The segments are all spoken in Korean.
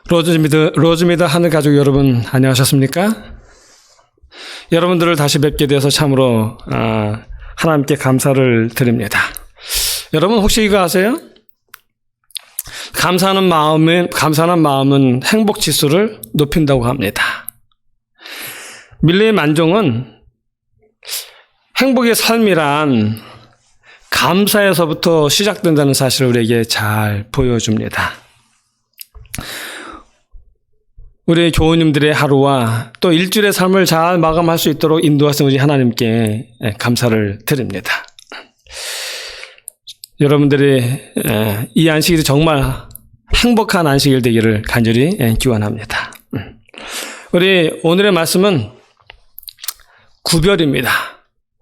로즈미드 하늘 가족 여러분 안녕하셨습니까? 여러분들을 다시 뵙게 되어서 참으로 하나님께 감사를 드립니다. 여러분 혹시 이거 아세요? 감사하는 마음은 행복 지수를 높인다고 합니다. 밀레의 만종은 행복의 삶이란 감사에서부터 시작된다는 사실을 우리에게 잘 보여줍니다. 우리 교우님들의 하루와 또 일주일의 삶을 잘 마감할 수 있도록 인도하신 우리 하나님께 감사를 드립니다. 여러분들이 이 안식일이 정말 행복한 안식일 되기를 간절히 기원합니다. 우리 오늘의 말씀은 구별입니다.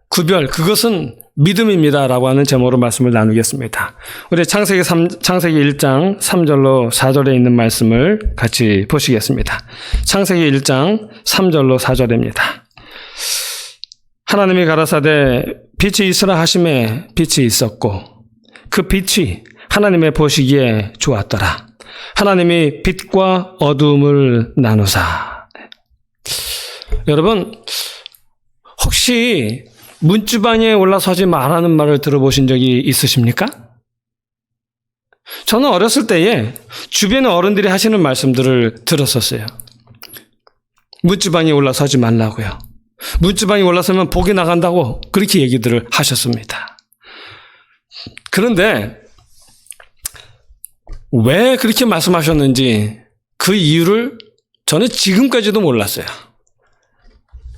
구별, 그것은 믿음입니다 라고 하는 제목으로 말씀을 나누겠습니다. 우리 창세기 1장 3절로 4절에 있는 말씀을 같이 보시겠습니다. 창세기 1장 3절로 4절입니다. 하나님이 가라사대 빛이 있으라 하심에 빛이 있었고 그 빛이 하나님의 보시기에 좋았더라. 하나님이 빛과 어두움을 나누사. 여러분 혹시 문지방에 올라서지 말라는 말을 들어보신 적이 있으십니까? 저는 어렸을 때에 주변의 어른들이 하시는 말씀들을 들었었어요. 문지방에 올라서지 말라고요. 문지방에 올라서면 복이 나간다고 그렇게 얘기들을 하셨습니다. 그런데 왜 그렇게 말씀하셨는지 그 이유를 저는 지금까지도 몰랐어요.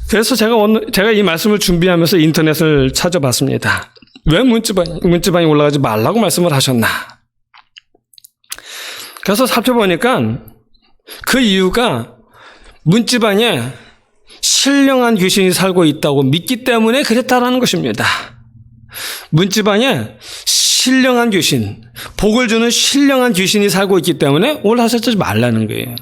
그래서 제가 이 말씀을 준비하면서 인터넷을 찾아봤습니다. 왜 문지방에 올라가지 말라고 말씀을 하셨나? 그래서 살펴보니까 그 이유가 문지방에 신령한 귀신이 살고 있다고 믿기 때문에 그랬다라는 것입니다. 문지방에 신령한 귀신, 복을 주는 신령한 귀신이 살고 있기 때문에 올라서지 말라는 거예요.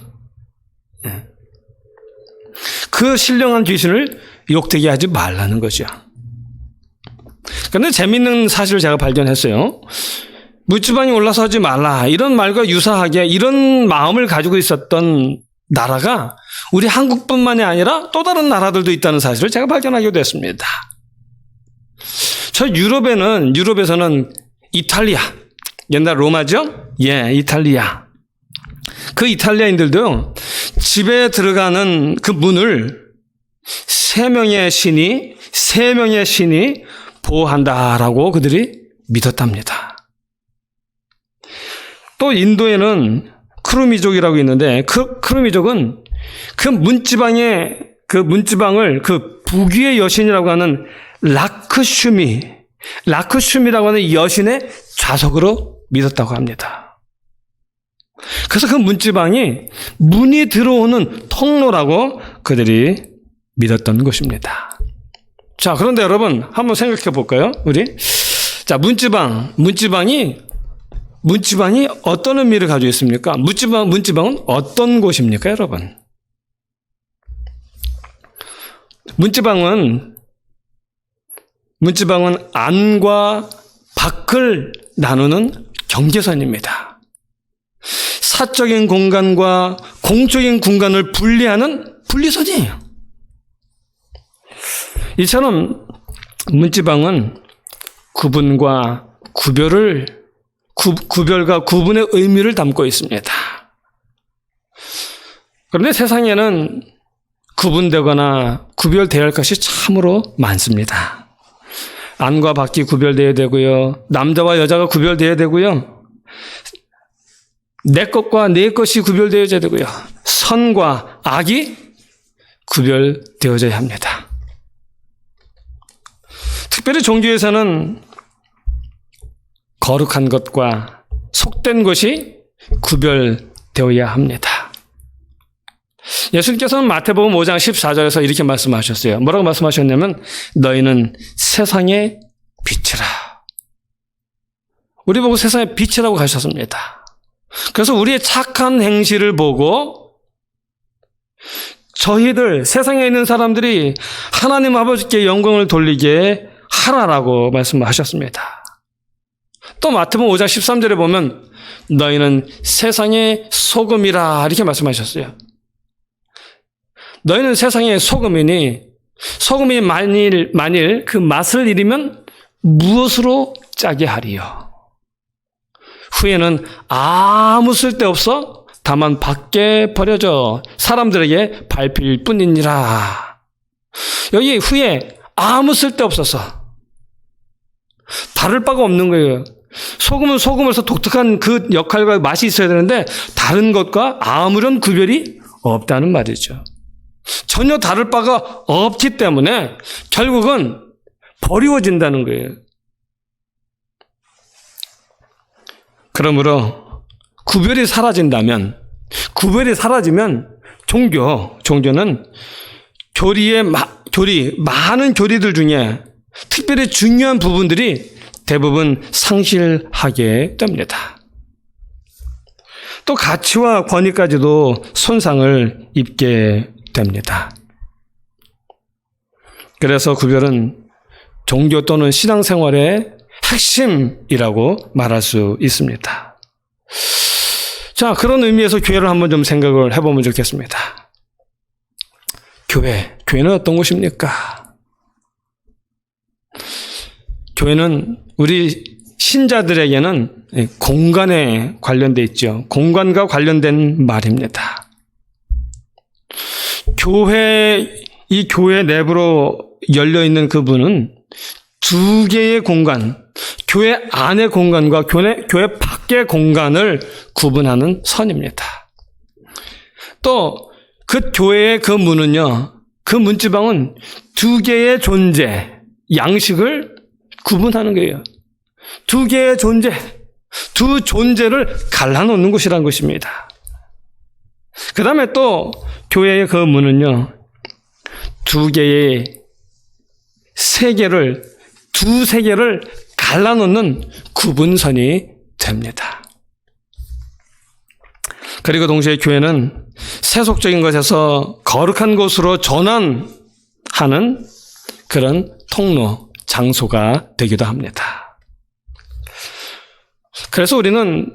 그 신령한 귀신을 욕되게 하지 말라는 거죠. 그런데 재밌는 사실을 제가 발견했어요. 문지방에 올라서지 말라 이런 말과 유사하게 이런 마음을 가지고 있었던 나라가 우리 한국뿐만이 아니라 또 다른 나라들도 있다는 사실을 제가 발견하게 됐습니다. 저 유럽에서는 이탈리아, 옛날 로마죠? 이탈리아. 그 이탈리아인들도 집에 들어가는 그 문을 세 명의 신이 보호한다라고 그들이 믿었답니다. 또 인도에는 크루미족이라고 있는데 그 크루미족은 그 문지방을 그 부귀의 여신이라고 하는 라크슈미라고 하는 여신의 좌석으로 믿었다고 합니다. 그래서 그 문지방이 문이 들어오는 통로라고 그들이 믿었던 것입니다. 자, 그런데 여러분 한번 생각해 볼까요? 자, 문지방이 어떤 의미를 가지고 있습니까? 문지방은 어떤 곳입니까, 여러분? 문지방은 안과 밖을 나누는 경계선입니다. 사적인 공간과 공적인 공간을 분리하는 분리선이에요. 이처럼 문지방은 구분과 구별과 구분의 의미를 담고 있습니다. 그런데 세상에는 구분되거나 구별되어야 할 것이 참으로 많습니다. 안과 밖이 구별되어야 되고요. 남자와 여자가 구별되어야 되고요. 내 것과 내 것이 구별되어야 되고요. 선과 악이 구별되어져야 합니다. 특별히 종교에서는 거룩한 것과 속된 것이 구별되어야 합니다. 예수님께서는 마태복음 5장 14절에서 이렇게 말씀하셨어요. 뭐라고 말씀하셨냐면 너희는 세상의 빛이라. 우리 보고 세상의 빛이라고 하셨습니다. 그래서 우리의 착한 행실을 보고 저희들 세상에 있는 사람들이 하나님 아버지께 영광을 돌리게 하라라고 말씀하셨습니다. 또 마태복음 5장 13절에 보면 너희는 세상의 소금이라 이렇게 말씀하셨어요. 너희는 세상의 소금이니 소금이 만일 그 맛을 잃으면 무엇으로 짜게 하리요? 후에는 아무 쓸데없어 다만 밖에 버려져 사람들에게 밟힐 뿐이니라. 여기 후에 아무 쓸데없어서 다를 바가 없는 거예요. 소금은 소금으로서 독특한 그 역할과 맛이 있어야 되는데 다른 것과 아무런 구별이 없다는 말이죠. 전혀 다를 바가 없기 때문에 결국은 버리워진다는 거예요. 그러므로 구별이 사라지면 종교는 많은 교리들 중에 특별히 중요한 부분들이 대부분 상실하게 됩니다. 또 가치와 권위까지도 손상을 입게 됩니다. 그래서 구별은 종교 또는 신앙생활의 핵심이라고 말할 수 있습니다. 자, 그런 의미에서 교회를 한번 좀 생각을 해보면 좋겠습니다. 교회는 어떤 곳입니까? 교회는 우리 신자들에게는 공간에 관련돼 있죠. 공간과 관련된 말입니다. 이 교회 내부로 열려있는 그 문은 두 개의 공간, 교회 안의 공간과 교회 밖의 공간을 구분하는 선입니다. 또 그 교회의 그 문은요, 그 문지방은 두 개의 존재, 양식을 구분하는 거예요. 두 개의 존재, 두 존재를 갈라놓는 곳이라는 것입니다. 그 다음에 또 교회의 그 문은요, 두 세계를 갈라놓는 구분선이 됩니다. 그리고 동시에 교회는 세속적인 것에서 거룩한 곳으로 전환하는 그런 통로, 장소가 되기도 합니다. 그래서 우리는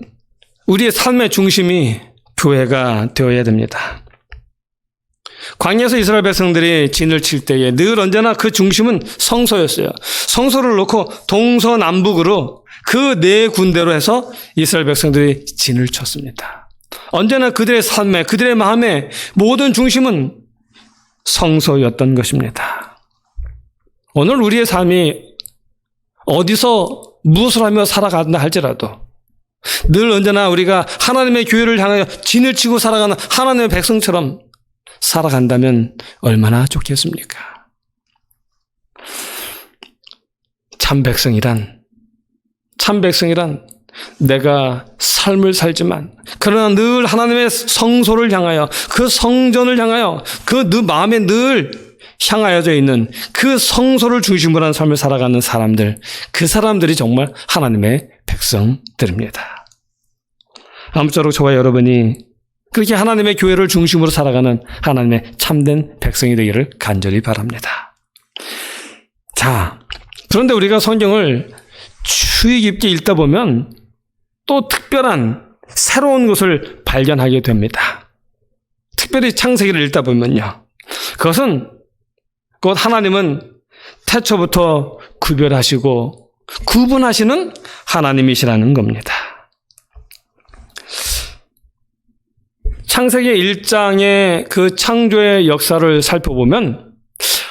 우리의 삶의 중심이 교회가 되어야 됩니다. 광야에서 이스라엘 백성들이 진을 칠 때에 늘 언제나 그 중심은 성소였어요. 성소를 놓고 동서남북으로 그 네 군데로 해서 이스라엘 백성들이 진을 쳤습니다. 언제나 그들의 삶에, 그들의 마음에 모든 중심은 성소였던 것입니다. 오늘 우리의 삶이 어디서 무엇을 하며 살아간다 할지라도 늘 언제나 우리가 하나님의 교회를 향하여 진을 치고 살아가는 하나님의 백성처럼 살아간다면 얼마나 좋겠습니까? 참 백성이란 내가 삶을 살지만 그러나 늘 하나님의 성소를 향하여 그 성전을 향하여 그 마음에 늘 향하여져 있는 그 성소를 중심으로 한 삶을 살아가는 사람들, 그 사람들이 정말 하나님의 백성들입니다. 아무쪼록 저와 여러분이 그렇게 하나님의 교회를 중심으로 살아가는 하나님의 참된 백성이 되기를 간절히 바랍니다. 자, 그런데 우리가 성경을 주의 깊게 읽다 보면 또 특별한 새로운 것을 발견하게 됩니다. 특별히 창세기를 읽다 보면요. 그것은 곧 하나님은 태초부터 구별하시고 구분하시는 하나님이시라는 겁니다. 창세기 1장의 그 창조의 역사를 살펴보면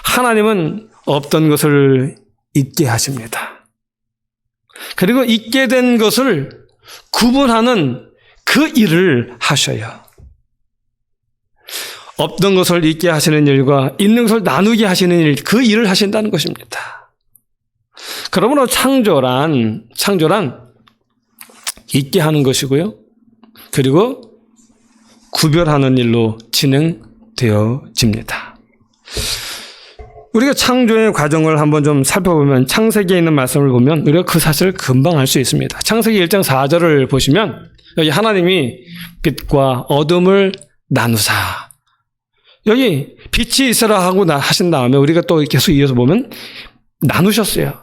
하나님은 없던 것을 있게 하십니다. 그리고 있게 된 것을 구분하는 그 일을 하셔요. 없던 것을 있게 하시는 일과 있는 것을 나누게 하시는 일, 그 일을 하신다는 것입니다. 그러므로 창조란 있게 하는 것이고요. 그리고 구별하는 일로 진행되어집니다. 우리가 창조의 과정을 한번 좀 살펴보면 창세기에 있는 말씀을 보면 우리가 그 사실을 금방 알 수 있습니다. 창세기 1장 4절을 보시면 여기 하나님이 빛과 어둠을 나누사, 여기 빛이 있으라 하고 하신 다음에 우리가 또 계속 이어서 보면 나누셨어요.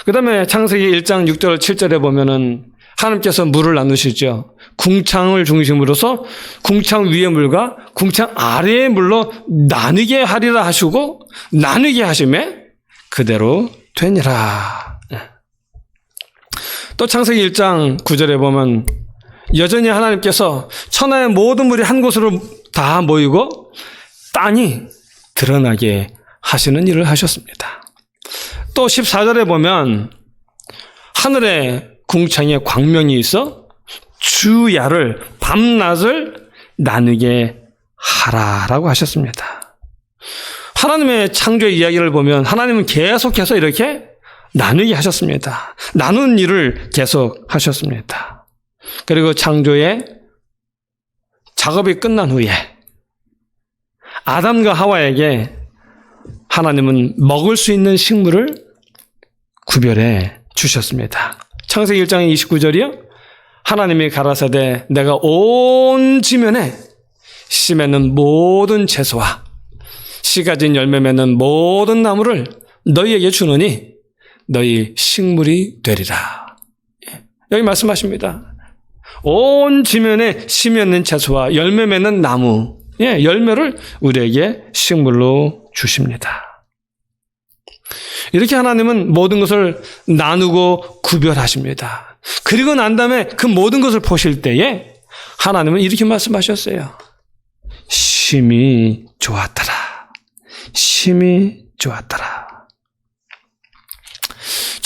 그 다음에 창세기 1장 6절 7절에 보면은 하나님께서 물을 나누시죠. 궁창을 중심으로서 궁창 위의 물과 궁창 아래의 물로 나누게 하리라 하시고 나누게 하심에 그대로 되니라. 또 창세기 1장 9절에 보면 여전히 하나님께서 천하의 모든 물이 한 곳으로 다 모이고 땅이 드러나게 하시는 일을 하셨습니다. 또 14절에 보면 하늘에 궁창에 광명이 있어 주야를 밤낮을 나누게 하라라고 하셨습니다. 하나님의 창조의 이야기를 보면 하나님은 계속해서 이렇게 나누게 하셨습니다. 나눈 일을 계속 하셨습니다. 그리고 창조의 작업이 끝난 후에 아담과 하와에게 하나님은 먹을 수 있는 식물을 구별해 주셨습니다. 창세기 1장 29절이요. 하나님이 가라사대 내가 온 지면에 씨 맺는 모든 채소와 씨 가진 열매 맺는 모든 나무를 너희에게 주노니 너희 식물이 되리라. 여기 말씀하십니다. 온 지면에 씨 맺는 채소와 열매 맺는 나무, 열매를 우리에게 식물로 주십니다. 이렇게 하나님은 모든 것을 나누고 구별하십니다. 그리고 난 다음에 그 모든 것을 보실 때에 하나님은 이렇게 말씀하셨어요. 심히 좋았더라. 심히 좋았더라.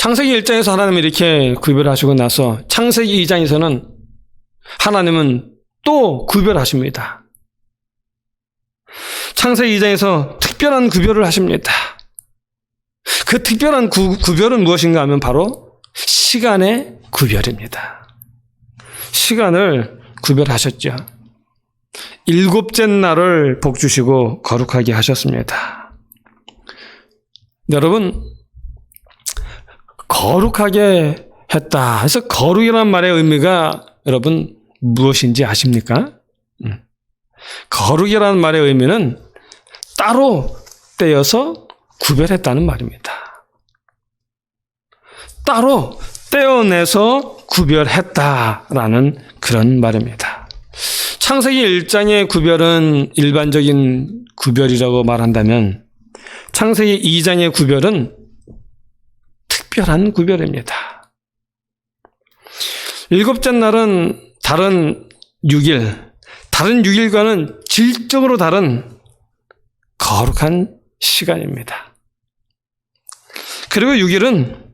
창세기 1장에서 하나님은 이렇게 구별하시고 나서 창세기 2장에서는 하나님은 또 구별하십니다. 창세기 2장에서 특별한 구별을 하십니다. 그 특별한 구별은 무엇인가 하면 바로 시간의 구별입니다. 시간을 구별하셨죠. 일곱째 날을 복 주시고 거룩하게 하셨습니다. 여러분, 거룩하게 했다 해서 거룩이라는 말의 의미가 여러분 무엇인지 아십니까? 거룩이라는 말의 의미는 따로 떼어서 구별했다는 말입니다. 따로 떼어내서 구별했다라는 그런 말입니다. 창세기 1장의 구별은 일반적인 구별이라고 말한다면 창세기 2장의 구별은 특별한 구별입니다. 일곱째 날은 다른 6일, 다른 6일과는 질적으로 다른 거룩한 시간입니다. 그리고 6일은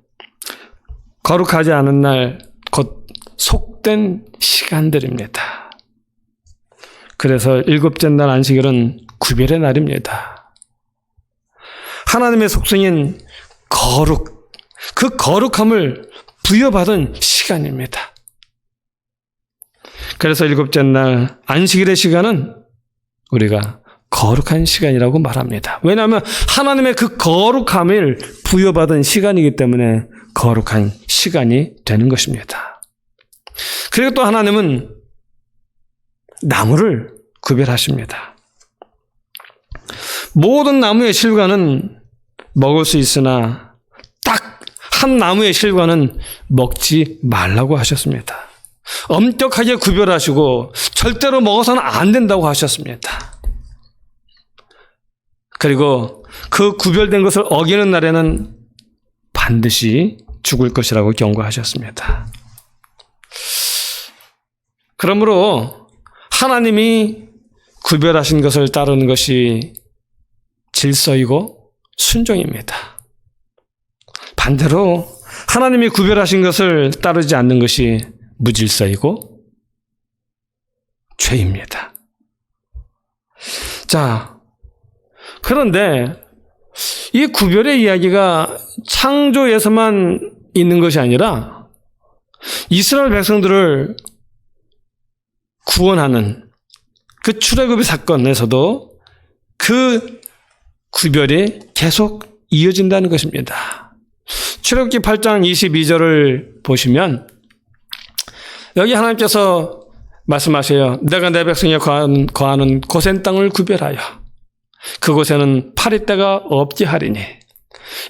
거룩하지 않은 날, 곧 속된 시간들입니다. 그래서 일곱째 날 안식일은 구별의 날입니다. 하나님의 속성인 거룩, 그 거룩함을 부여받은 시간입니다. 그래서 일곱째 날 안식일의 시간은 우리가 거룩한 시간이라고 말합니다. 왜냐하면 하나님의 그 거룩함을 부여받은 시간이기 때문에 거룩한 시간이 되는 것입니다. 그리고 또 하나님은 나무를 구별하십니다. 모든 나무의 실과는 먹을 수 있으나 딱 한 나무의 실과는 먹지 말라고 하셨습니다. 엄격하게 구별하시고 절대로 먹어서는 안 된다고 하셨습니다. 그리고 그 구별된 것을 어기는 날에는 반드시 죽을 것이라고 경고하셨습니다. 그러므로 하나님이 구별하신 것을 따르는 것이 질서이고 순종입니다. 반대로 하나님이 구별하신 것을 따르지 않는 것이 무질서이고 죄입니다. 자, 그런데 이 구별의 이야기가 창조에서만 있는 것이 아니라 이스라엘 백성들을 구원하는 그 출애굽의 사건에서도 그 구별이 계속 이어진다는 것입니다. 출애굽기 8장 22절을 보시면 여기 하나님께서 말씀하세요. 내가 내 백성에 거하는 고센 땅을 구별하여 그곳에는 파리떼가 없게 하리니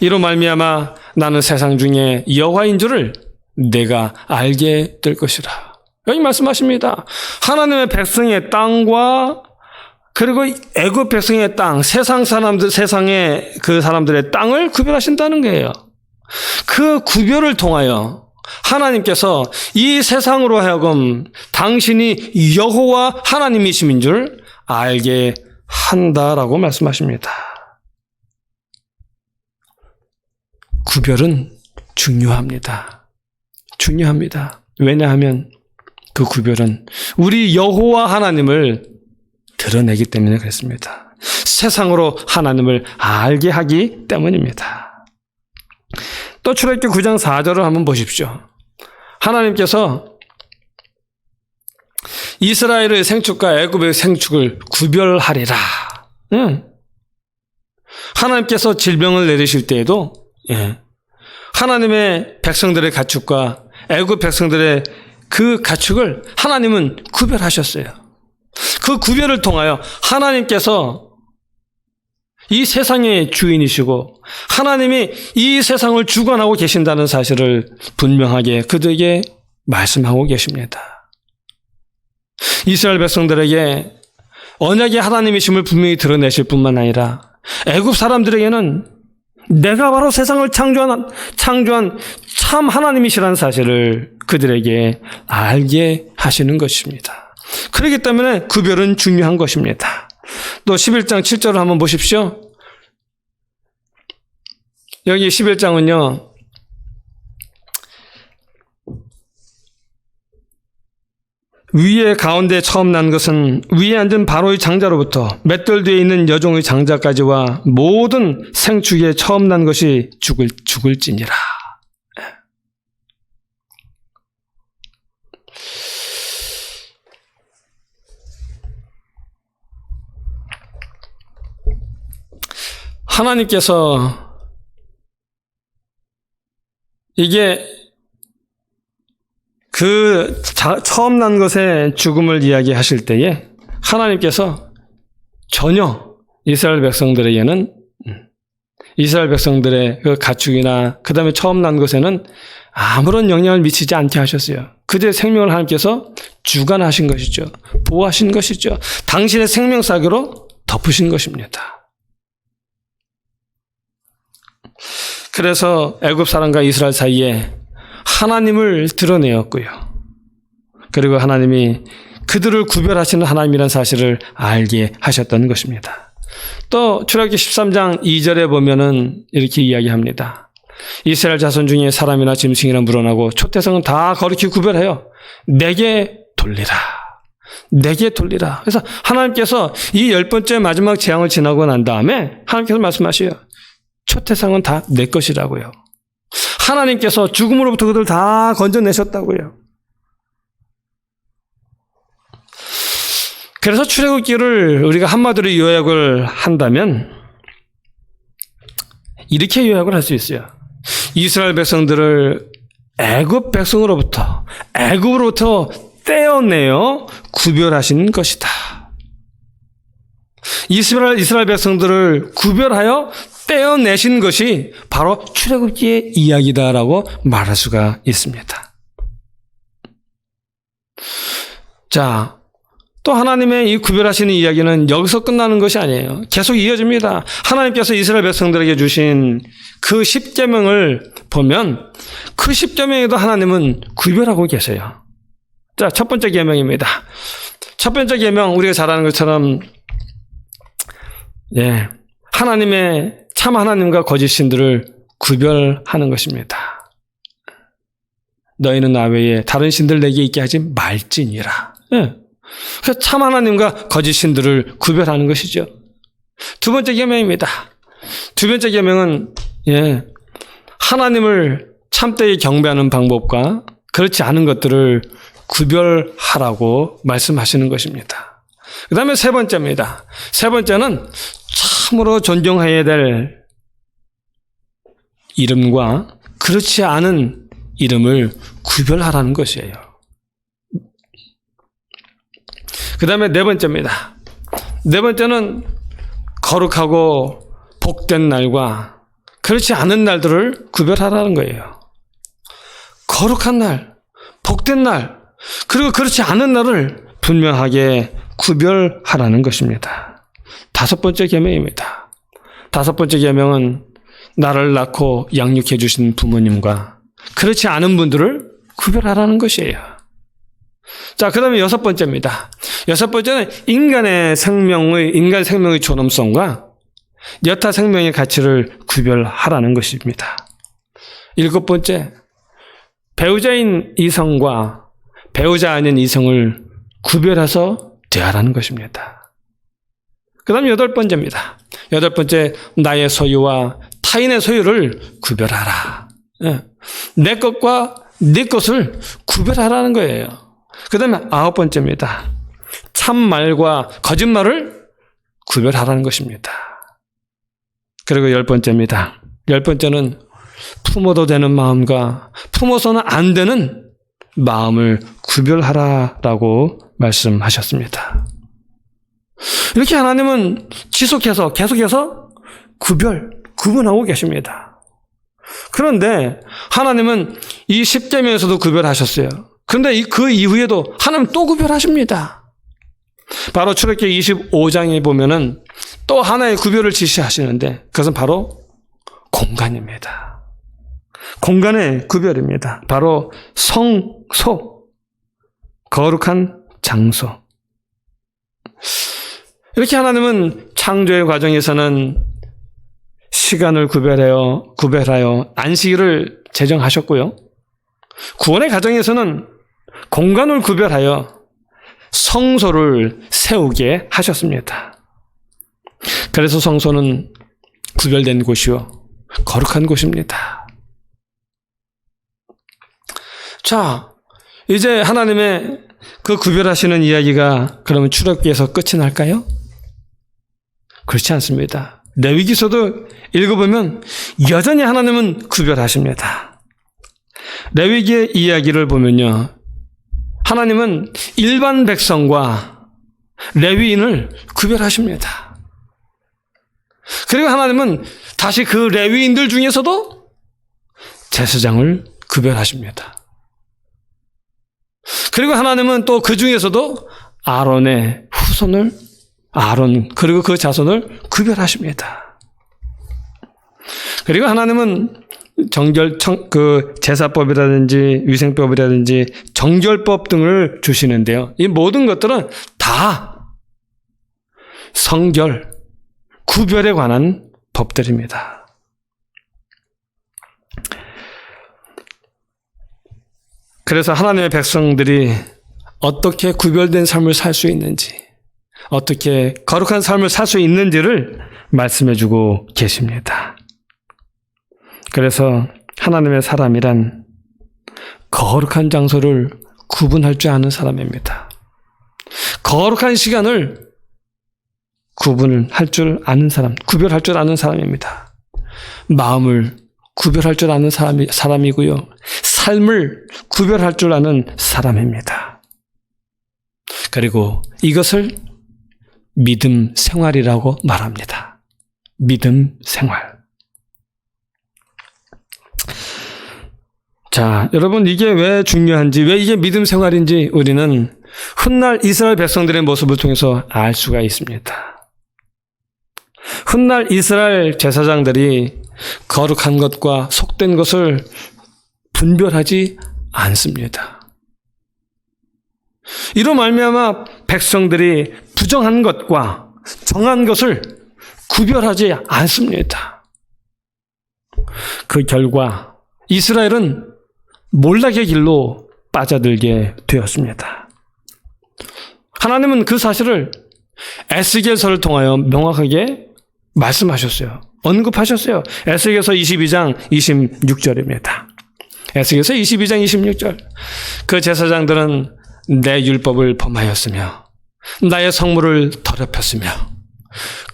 이로 말미암아 나는 세상 중에 여호와인 줄을 내가 알게 될 것이라. 여기 말씀하십니다. 하나님의 백성의 땅과 그리고 애굽 백성의 땅, 세상의 그 사람들의 땅을 구별하신다는 거예요. 그 구별을 통하여 하나님께서 이 세상으로 하여금 당신이 여호와 하나님이심인 줄 알게 한다라고 말씀하십니다. 구별은 중요합니다. 왜냐하면 그 구별은 우리 여호와 하나님을 드러내기 때문에 그렇습니다. 세상으로 하나님을 알게 하기 때문입니다. 또 출애굽기 9장 4절을 한번 보십시오. 하나님께서 이스라엘의 생축과 애굽의 생축을 구별하리라. 하나님께서 질병을 내리실 때에도 하나님의 백성들의 가축과 애굽 백성들의 그 가축을 하나님은 구별하셨어요. 그 구별을 통하여 하나님께서 이 세상의 주인이시고 하나님이 이 세상을 주관하고 계신다는 사실을 분명하게 그들에게 말씀하고 계십니다. 이스라엘 백성들에게 언약의 하나님이심을 분명히 드러내실 뿐만 아니라 애굽 사람들에게는 내가 바로 세상을 창조한 참 하나님이시라는 사실을 그들에게 알게 하시는 것입니다. 그렇기 때문에 구별은 중요한 것입니다. 또 11장 7절을 한번 보십시오. 여기 11장은요. 위에 가운데 처음 난 것은 위에 앉은 바로의 장자로부터 맷돌 뒤에 있는 여종의 장자까지와 모든 생축에 처음 난 것이 죽을지니라. 하나님께서 이게 그 처음 난 것의 죽음을 이야기하실 때에 하나님께서 전혀 이스라엘 백성들에게는 이스라엘 백성들의 그 가축이나 그 다음에 처음 난 것에는 아무런 영향을 미치지 않게 하셨어요. 그들의 생명을 하나님께서 주관하신 것이죠. 보호하신 것이죠. 당신의 생명사기로 덮으신 것입니다. 그래서 애굽 사람과 이스라엘 사이에 하나님을 드러내었고요. 그리고 하나님이 그들을 구별하시는 하나님이라는 사실을 알게 하셨던 것입니다. 또 출애굽기 13장 2절에 보면은 이렇게 이야기합니다. 이스라엘 자손 중에 사람이나 짐승이나 물어나고 초태성은 다 거룩히 구별하여 내게 돌리라. 내게 돌리라. 그래서 하나님께서 이 10번째 마지막 재앙을 지나고 난 다음에 하나님께서 말씀하셔요. 초태상은 다 내 것이라고요. 하나님께서 죽음으로부터 그들 다 건져내셨다고요. 그래서 출애굽기를 우리가 한마디로 요약을 한다면 이렇게 요약을 할 수 있어요. 이스라엘 백성들을 애굽 백성으로부터 애굽으로부터 떼어내어 구별하신 것이다. 이스라엘 백성들을 구별하여 떼어내신 것이 바로 출애굽기의 이야기다라고 말할 수가 있습니다. 자, 또 하나님의 이 구별하시는 이야기는 여기서 끝나는 것이 아니에요. 계속 이어집니다. 하나님께서 이스라엘 백성들에게 주신 그 10계명을 보면 그 10계명에도 하나님은 구별하고 계세요. 자, 첫 번째 계명입니다. 첫 번째 계명 우리가 잘 아는 것처럼 하나님의 참 하나님과 거짓 신들을 구별하는 것입니다. 너희는 나 외에 다른 신들 내게 있게 하지 말지니라. 그래서 참 하나님과 거짓 신들을 구별하는 것이죠. 두 번째 계명입니다. 두 번째 계명은 하나님을 참되게 경배하는 방법과 그렇지 않은 것들을 구별하라고 말씀하시는 것입니다. 그 다음에 세 번째입니다. 세 번째는 참으로 존경해야 될 이름과 그렇지 않은 이름을 구별하라는 것이에요. 그 다음에 네 번째입니다. 네 번째는 거룩하고 복된 날과 그렇지 않은 날들을 구별하라는 거예요. 거룩한 날, 복된 날, 그리고 그렇지 않은 날을 분명하게 구별하라는 것입니다. 5번째 계명입니다. 5번째 계명은 나를 낳고 양육해 주신 부모님과 그렇지 않은 분들을 구별하라는 것이에요. 자, 그 다음에 6번째입니다. 6번째는 인간 생명의 존엄성과 여타 생명의 가치를 구별하라는 것입니다. 7번째, 배우자인 이성과 배우자 아닌 이성을 구별해서 대하라는 것입니다. 그 다음 8번째입니다. 8번째, 나의 소유와 타인의 소유를 구별하라. 내 것과 네 것을 구별하라는 거예요. 그 다음에 9번째입니다. 참말과 거짓말을 구별하라는 것입니다. 그리고 10번째입니다. 10번째는 품어도 되는 마음과 품어서는 안 되는 마음을 구별하라라고 말씀하셨습니다. 이렇게 하나님은 계속해서 구분하고 계십니다. 그런데 하나님은 이 10계명에서도 구별하셨어요. 그런데 그 이후에도 하나님 또 구별하십니다. 바로 출애굽기 25장에 보면은 또 하나의 구별을 지시하시는데 그것은 바로 공간입니다. 공간의 구별입니다. 바로 성소, 거룩한 장소. 이렇게 하나님은 창조의 과정에서는 시간을 구별하여 안식일을 제정하셨고요. 구원의 과정에서는 공간을 구별하여 성소를 세우게 하셨습니다. 그래서 성소는 구별된 곳이요, 거룩한 곳입니다. 자, 이제 하나님의 그 구별하시는 이야기가 그러면 출애굽기에서 끝이 날까요? 그렇지 않습니다. 레위기서도 읽어보면 여전히 하나님은 구별하십니다. 레위기의 이야기를 보면요, 하나님은 일반 백성과 레위인을 구별하십니다. 그리고 하나님은 다시 그 레위인들 중에서도 제사장을 구별하십니다. 그리고 하나님은 또 그 중에서도 아론의 후손을, 아론 그리고 그 자손을 구별하십니다. 그리고 하나님은 제사법이라든지 위생법이라든지 정결법 등을 주시는데요. 이 모든 것들은 다 성결, 구별에 관한 법들입니다. 그래서 하나님의 백성들이 어떻게 구별된 삶을 살 수 있는지, 어떻게 거룩한 삶을 살 수 있는지를 말씀해주고 계십니다. 그래서 하나님의 사람이란 거룩한 장소를 구분할 줄 아는 사람입니다. 거룩한 시간을 구별할 줄 아는 사람입니다. 마음을 구별할 줄 아는 사람이고요. 삶을 구별할 줄 아는 사람입니다. 그리고 이것을 믿음 생활이라고 말합니다. 믿음 생활. 자, 여러분, 이게 왜 중요한지, 왜 이게 믿음 생활인지 우리는 훗날 이스라엘 백성들의 모습을 통해서 알 수가 있습니다. 훗날 이스라엘 제사장들이 거룩한 것과 속된 것을 분별하지 않습니다. 이로 말미암아 백성들이 부정한 것과 정한 것을 구별하지 않습니다. 그 결과 이스라엘은 몰락의 길로 빠져들게 되었습니다. 하나님은 그 사실을 에스겔서를 통하여 명확하게 말씀하셨어요. 언급하셨어요. 에스겔서 22장 26절입니다. 에스겔서 22장 26절. 그 제사장들은 내 율법을 범하였으며 나의 성물을 더럽혔으며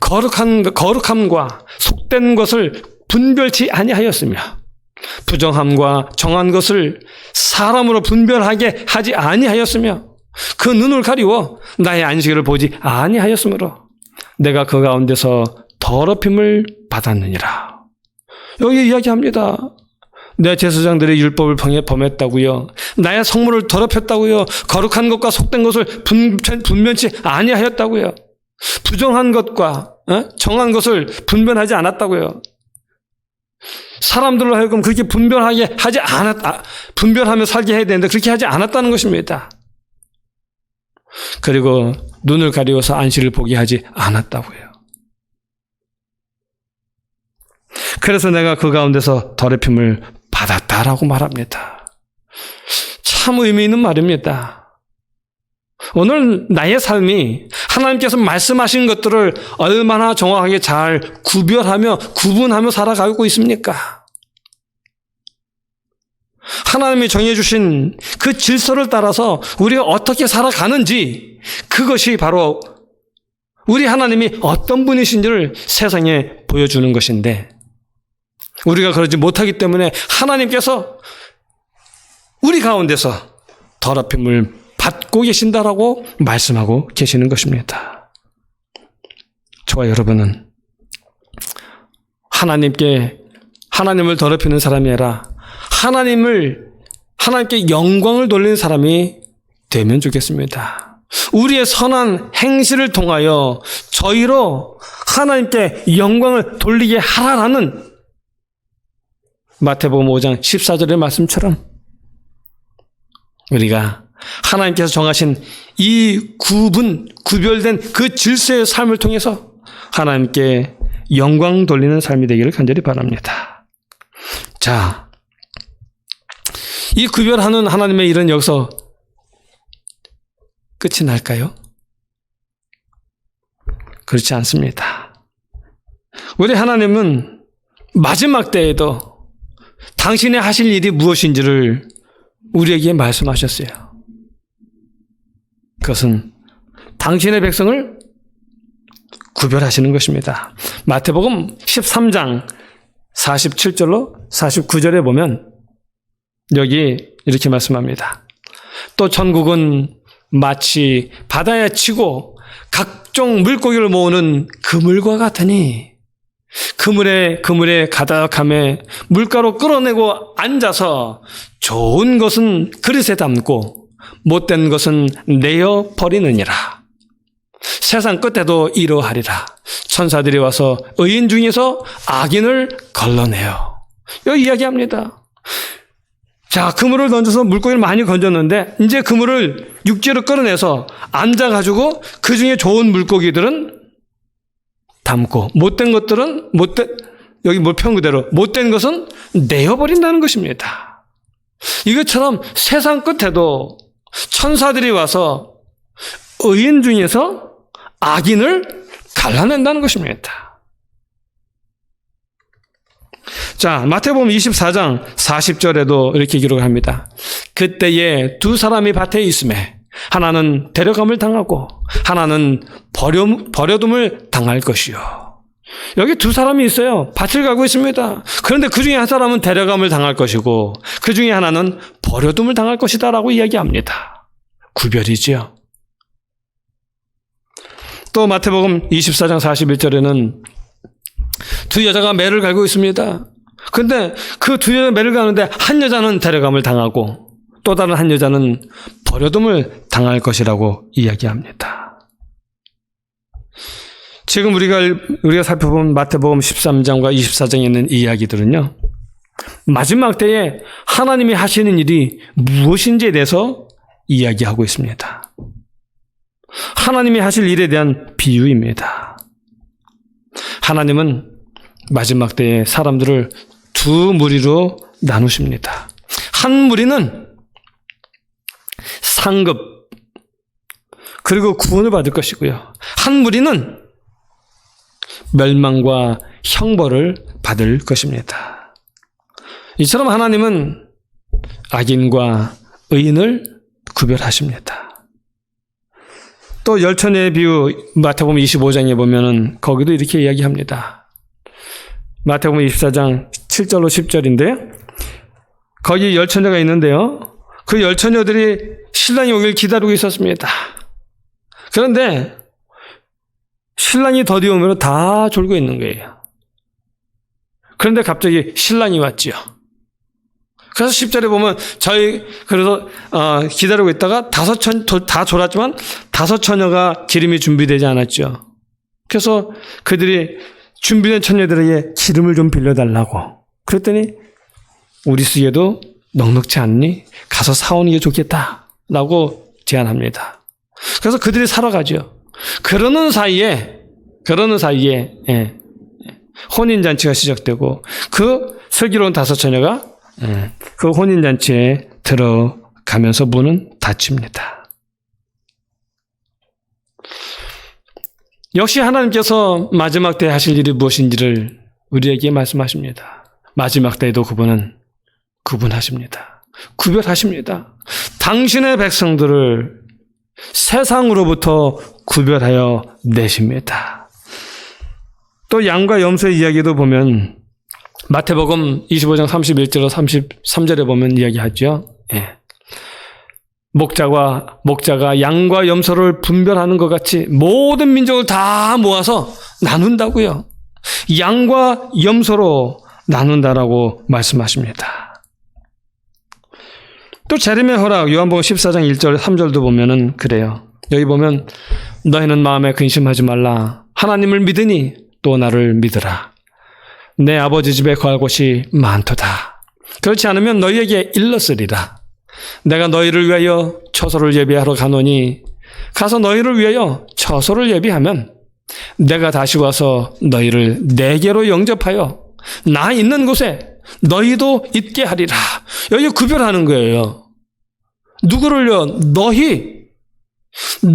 거룩함과 속된 것을 분별치 아니하였으며 부정함과 정한 것을 사람으로 분별하게 하지 아니하였으며 그 눈을 가리워 나의 안식일을 보지 아니하였으므로 내가 그 가운데서 더럽힘을 받았느니라. 여기 이야기합니다. 내 제사장들의 율법을 범했다고요. 나의 성물을 더럽혔다고요. 거룩한 것과 속된 것을 분변치 아니하였다고요. 부정한 것과 정한 것을 분별하지 않았다고요. 사람들로 하여금 그렇게 분별하며 살게 해야 되는데 그렇게 하지 않았다는 것입니다. 그리고 눈을 가리워서 안식을 보게 하지 않았다고요. 그래서 내가 그 가운데서 더럽힘을 받았다라고 말합니다. 참 의미 있는 말입니다. 오늘 나의 삶이 하나님께서 말씀하신 것들을 얼마나 정확하게 잘 구분하며 살아가고 있습니까? 하나님이 정해주신 그 질서를 따라서 우리가 어떻게 살아가는지, 그것이 바로 우리 하나님이 어떤 분이신지를 세상에 보여주는 것인데, 우리가 그러지 못하기 때문에 하나님께서 우리 가운데서 더럽힘을 받고 계신다라고 말씀하고 계시는 것입니다. 저와 여러분은 하나님을 더럽히는 사람이 아니라 하나님께 영광을 돌리는 사람이 되면 좋겠습니다. 우리의 선한 행실을 통하여 저희로 하나님께 영광을 돌리게 하라라는 마태복음 5장 14절의 말씀처럼 우리가 하나님께서 정하신 이 구별된 그 질서의 삶을 통해서 하나님께 영광 돌리는 삶이 되기를 간절히 바랍니다. 자, 이 구별하는 하나님의 일은 여기서 끝이 날까요? 그렇지 않습니다. 우리 하나님은 마지막 때에도 당신의 하실 일이 무엇인지를 우리에게 말씀하셨어요. 그것은 당신의 백성을 구별하시는 것입니다. 마태복음 13장 47절로 49절에 보면 여기 이렇게 말씀합니다. 또 전국은 마치 바다에 치고 각종 물고기를 모으는 그물과 같으니 그물에 가득함에 물가로 끌어내고 앉아서 좋은 것은 그릇에 담고 못된 것은 내어 버리느니라. 세상 끝에도 이러하리라. 천사들이 와서 의인 중에서 악인을 걸러내요. 여기 이야기합니다. 자, 그물을 던져서 물고기를 많이 건졌는데 이제 그물을 육지로 끌어내서 앉아가지고 그 중에 좋은 물고기들은 담고 못된 것들은 여기 표현 그대로 못된 것은 내어버린다는 것입니다. 이것처럼 세상 끝에도 천사들이 와서 의인 중에서 악인을 갈라낸다는 것입니다. 자, 마태복음 24장 40절에도 이렇게 기록합니다. 그때에 두 사람이 밭에 있음에 하나는 데려감을 당하고 하나는 버려둠을 당할 것이요. 여기 두 사람이 있어요. 밭을 가고 있습니다. 그런데 그 중에 한 사람은 데려감을 당할 것이고 그 중에 하나는 버려둠을 당할 것이다 라고 이야기합니다. 구별이지요. 또 마태복음 24장 41절에는 두 여자가 매를 갈고 있습니다. 그런데 그 두 여자가 매를 가는데 한 여자는 데려감을 당하고 또 다른 한 여자는 버려둠을 당할 것이라고 이야기합니다. 지금 우리가 살펴본 마태복음 13장과 24장에 있는 이야기들은요, 마지막 때에 하나님이 하시는 일이 무엇인지에 대해서 이야기하고 있습니다. 하나님이 하실 일에 대한 비유입니다. 하나님은 마지막 때에 사람들을 두 무리로 나누십니다. 한 무리는 상급 그리고 구원을 받을 것이고요. 한 무리는 멸망과 형벌을 받을 것입니다. 이처럼 하나님은 악인과 의인을 구별하십니다. 또 열처녀의 비유 마태복음 25장에 보면은 거기도 이렇게 이야기합니다. 마태복음 24장 7절로 10절인데 거기 열처녀가 있는데요. 그 열처녀들이 신랑이 오길 기다리고 있었습니다. 그런데 신랑이 더디 오면 다 졸고 있는 거예요. 그런데 갑자기 신랑이 왔지요. 그래서 10절에 보면 그래서 기다리고 있다가 다 졸았지만 5처녀가 기름이 준비되지 않았죠. 그래서 그들이 준비된 처녀들에게 기름을 좀 빌려달라고. 그랬더니 우리 쓰기에도 넉넉지 않니? 가서 사오는 게 좋겠다라고 제안합니다. 그래서 그들이 사러 가죠. 그러는 사이에 혼인잔치가 시작되고 그 슬기로운 5처녀가 그 혼인잔치에 들어가면서 문은 닫힙니다. 역시 하나님께서 마지막 때에 하실 일이 무엇인지를 우리에게 말씀하십니다. 마지막 때에도 그분은 구분하십니다. 구별하십니다. 당신의 백성들을 세상으로부터 구별하여 내십니다. 또 양과 염소의 이야기도 보면 마태복음 25장 31절로 33절에 보면 이야기하죠. 목자가 양과 염소를 분별하는 것 같이 모든 민족을 다 모아서 나눈다고요. 양과 염소로 나눈다라고 말씀하십니다. 또 재림의 허락 요한복음 14장 1절 3절도 보면은 그래요. 여기 보면 너희는 마음에 근심하지 말라. 하나님을 믿으니 또 나를 믿으라. 내 아버지 집에 거할 곳이 많도다. 그렇지 않으면 너희에게 일렀으리라. 내가 너희를 위하여 처소를 예비하러 가노니 가서 너희를 위하여 처소를 예비하면 내가 다시 와서 너희를 내게로 영접하여 나 있는 곳에 너희도 있게 하리라. 여기 구별하는 거예요. 누구를요?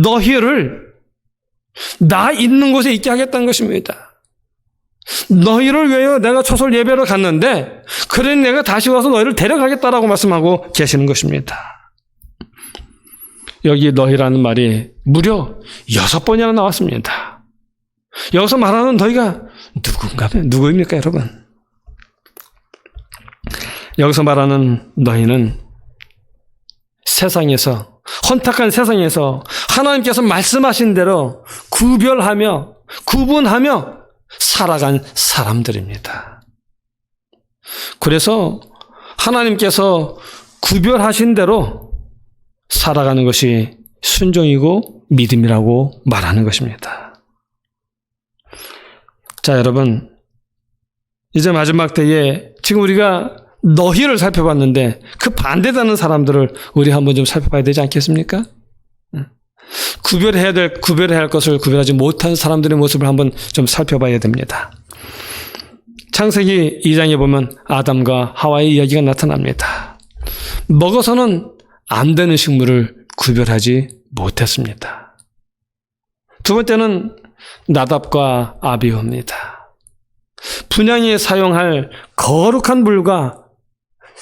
너희를 나 있는 곳에 있게 하겠다는 것입니다. 너희를 위하여 내가 처소를 예배하러 갔는데 그러니 내가 다시 와서 너희를 데려가겠다라고 말씀하고 계시는 것입니다. 여기 너희라는 말이 무려 6번이나 나왔습니다. 여기서 말하는 너희가 누구입니까 여러분? 여기서 말하는 너희는 세상에서 혼탁한 세상에서 하나님께서 말씀하신 대로 구별하며 구분하며 살아간 사람들입니다. 그래서 하나님께서 구별하신 대로 살아가는 것이 순종이고 믿음이라고 말하는 것입니다. 자, 여러분, 이제 마지막 때에 지금 우리가 너희를 살펴봤는데 그 반대되는 사람들을 우리 한번 좀 살펴봐야 되지 않겠습니까? 구별해야 할 것을 구별하지 못한 사람들의 모습을 한번 좀 살펴봐야 됩니다. 창세기 2장에 보면 아담과 하와의 이야기가 나타납니다. 먹어서는 안 되는 식물을 구별하지 못했습니다. 두 번째는 나답과 아비후입니다. 분향에 사용할 거룩한 불과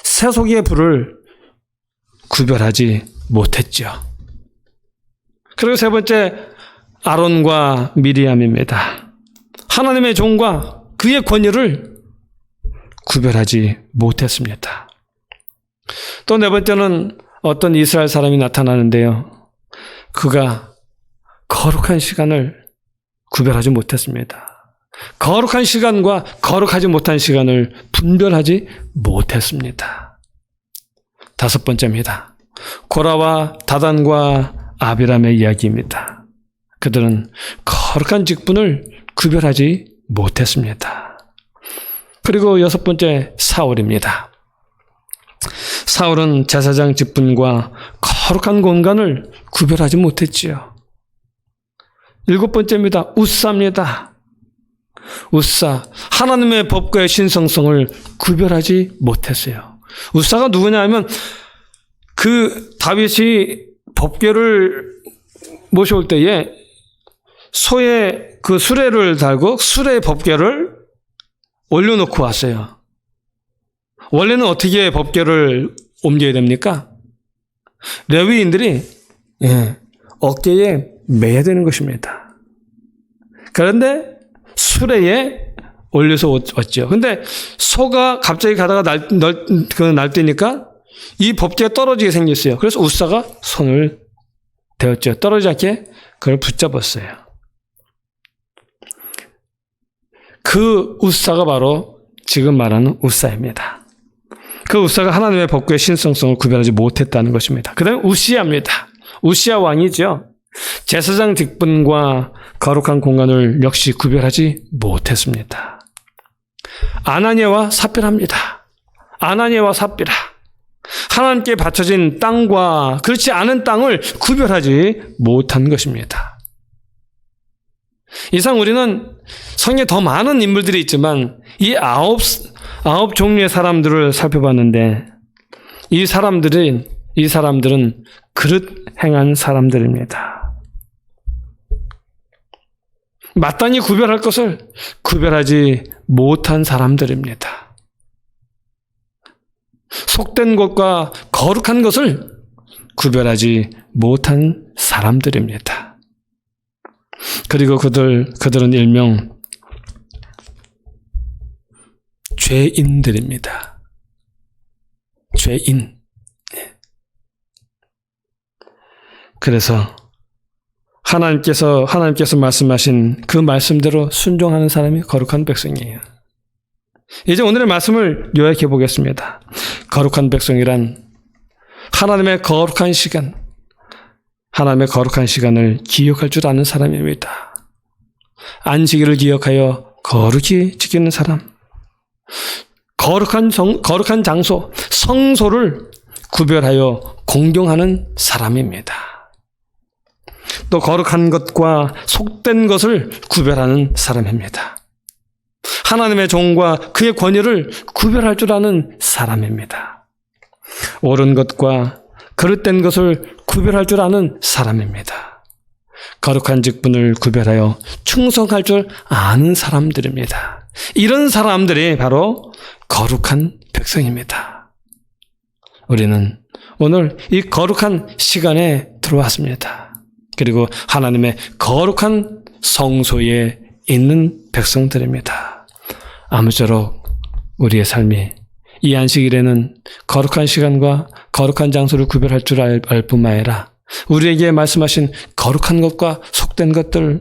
세속의 불을 구별하지 못했죠. 그리고 세 번째 아론과 미리암입니다. 하나님의 종과 그의 권위를 구별하지 못했습니다. 또 네 번째는 어떤 이스라엘 사람이 나타나는데요. 그가 거룩한 시간을 구별하지 못했습니다. 거룩한 시간과 거룩하지 못한 시간을 분별하지 못했습니다. 다섯 번째입니다. 고라와 다단과 아비람의 이야기입니다. 그들은 거룩한 직분을 구별하지 못했습니다. 그리고 여섯 번째 사울입니다. 사울은 제사장 직분과 거룩한 공간을 구별하지 못했지요. 일곱 번째입니다. 우사입니다. 우사, 하나님의 법과의 신성성을 구별하지 못했어요. 우사가 누구냐 하면 그 다윗이 법궤를 모셔올 때에 소에 그 수레를 달고 수레에 법궤를 올려놓고 왔어요. 원래는 어떻게 법궤를 옮겨야 됩니까? 레위인들이 어깨에 매야 되는 것입니다. 그런데 수레에 올려서 왔죠. 근데 소가 갑자기 가다가 날뛰니까 이 법궤가 떨어지게 생겼어요. 그래서 우사가 손을 대었죠. 떨어지지 않게 그걸 붙잡았어요. 그 우사가 바로 지금 말하는 우사입니다. 그 우사가 하나님의 법궤의 신성성을 구별하지 못했다는 것입니다. 그 다음에 우시야입니다. 우시야 왕이죠. 제사장 직분과 거룩한 공간을 역시 구별하지 못했습니다. 아나니아와 삽비라입니다. 아나니아와 삽비라. 하나님께 바쳐진 땅과 그렇지 않은 땅을 구별하지 못한 것입니다. 이상 우리는 성경에 더 많은 인물들이 있지만 이 아홉 종류의 사람들을 살펴봤는데 이 사람들은 그릇 행한 사람들입니다. 마땅히 구별할 것을 구별하지 못한 사람들입니다. 속된 것과 거룩한 것을 구별하지 못한 사람들입니다. 그리고 그들은 일명 죄인들입니다. 죄인. 그래서 하나님께서 말씀하신 그 말씀대로 순종하는 사람이 거룩한 백성이에요. 이제 오늘의 말씀을 요약해 보겠습니다. 거룩한 백성이란 하나님의 거룩한 시간을 기억할 줄 아는 사람입니다. 안식일을 기억하여 거룩히 지키는 사람, 거룩한 장소, 성소를 구별하여 공경하는 사람입니다. 또 거룩한 것과 속된 것을 구별하는 사람입니다. 하나님의 종과 그의 권위를 구별할 줄 아는 사람입니다. 옳은 것과 그릇된 것을 구별할 줄 아는 사람입니다. 거룩한 직분을 구별하여 충성할 줄 아는 사람들입니다. 이런 사람들이 바로 거룩한 백성입니다. 우리는 오늘 이 거룩한 시간에 들어왔습니다. 그리고 하나님의 거룩한 성소에 있는 백성들입니다. 아무쪼록 우리의 삶이 이 안식일에는 거룩한 시간과 거룩한 장소를 구별할 줄 알 뿐만 아니라 우리에게 말씀하신 거룩한 것과 속된 것들,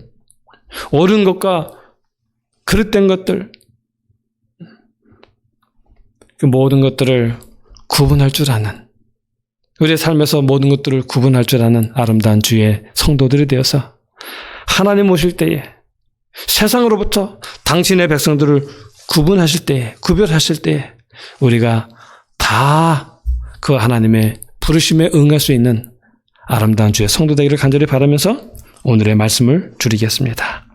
옳은 것과 그릇된 것들, 그 모든 것들을 구분할 줄 아는, 우리의 삶에서 모든 것들을 구분할 줄 아는 아름다운 주의 성도들이 되어서 하나님 오실 때에 세상으로부터 당신의 백성들을 구별하실 때에 우리가 다 그 하나님의 부르심에 응할 수 있는 아름다운 주의 성도 되기를 간절히 바라면서 오늘의 말씀을 줄이겠습니다.